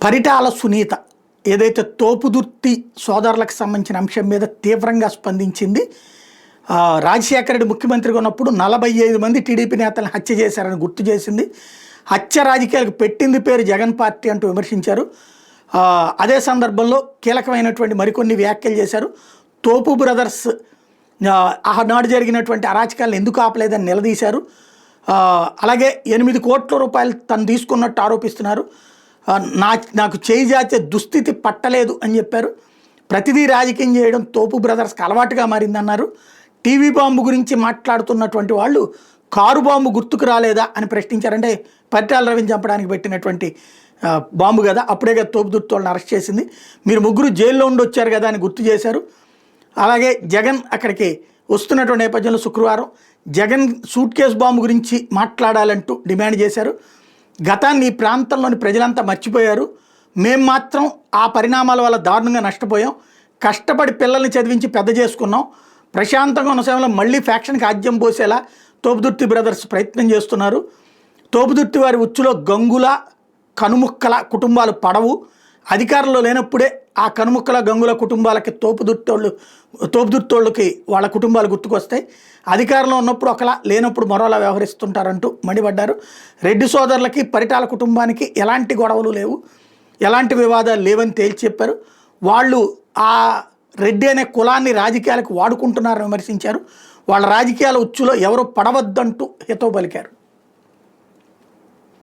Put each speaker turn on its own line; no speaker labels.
పరిటాల సునీత ఏదైతే తోపుదుర్తి సోదరులకు సంబంధించిన అంశం మీద తీవ్రంగా స్పందించింది. రాజశేఖర రెడ్డి ముఖ్యమంత్రిగా ఉన్నప్పుడు 45 మంది టీడీపీ నేతలను హత్య చేశారని గుర్తు చేసింది. హత్య రాజకీయాలకు పెట్టింది పేరు జగన్ పార్టీ అంటూ విమర్శించారు. అదే సందర్భంలో కీలకమైనటువంటి మరికొన్ని వ్యాఖ్యలు చేశారు. తోపు బ్రదర్స్ ఆనాడు జరిగినటువంటి అరాచకాలను ఎందుకు ఆపలేదని నిలదీశారు. అలాగే 8 కోట్ల రూపాయలు తను తీసుకున్నట్టు ఆరోపిస్తున్నారు. నాకు చేయి జాచే దుస్థితి పట్టలేదు అని చెప్పారు. ప్రతిదీ రాజకీయం చేయడం తోపు బ్రదర్స్కి అలవాటుగా మారిందన్నారు. టీవీ బాంబు గురించి మాట్లాడుతున్నటువంటి వాళ్ళు కారు బాంబు గుర్తుకు రాలేదా అని ప్రశ్నించారంటే పరిటాల రవిని చంపడానికి పెట్టినటువంటి బాంబు కదా, అప్పుడే కదా తోపుదుర్తి వాళ్ళని అరెస్ట్ చేసింది. మీరు ముగ్గురు జైల్లో ఉండి వచ్చారు కదా అని గుర్తు చేశారు. అలాగే జగన్ అక్కడికి వస్తున్నటువంటి నేపథ్యంలో శుక్రవారం జగన్ సూట్ కేసు బాంబు గురించి మాట్లాడాలంటూ డిమాండ్ చేశారు. గతాన్ని ఈ ప్రాంతంలోని ప్రజలంతా మర్చిపోయారు, మేము మాత్రం ఆ పరిణామాల వల్ల దారుణంగా నష్టపోయాం, కష్టపడి పిల్లల్ని చదివించి పెద్ద చేసుకున్నాం, ప్రశాంతంగా ఉన్న సమయంలో మళ్ళీ ఫ్యాక్షన్కి ఆజ్యం పోసేలా తోపుదుర్తి బ్రదర్స్ ప్రయత్నం చేస్తున్నారు. తోపుదుర్తి వారి ఉచ్చులో గంగుల కనుముక్కల కుటుంబాలు పడవు, అధికారంలో లేనప్పుడే ఆ కనుముక్కల గంగుల కుటుంబాలకి తోపుదుర్తోళ్ళకి వాళ్ళ కుటుంబాలు గుర్తుకొస్తాయి, అధికారంలో ఉన్నప్పుడు ఒకలా లేనప్పుడు మరోలా వ్యవహరిస్తుంటారంటూ మండిపడ్డారు. రెడ్డి సోదరులకి పరిటాల కుటుంబానికి ఎలాంటి గొడవలు లేవు, ఎలాంటి వివాదాలు లేవని తేల్చి చెప్పారు. వాళ్ళు ఆ రెడ్డి అనే కులాన్ని రాజకీయాలకు వాడుకుంటున్నారని విమర్శించారు. వాళ్ళ రాజకీయాల ఉచ్చులో ఎవరు పడవద్దంటూ హితవు పలికారు.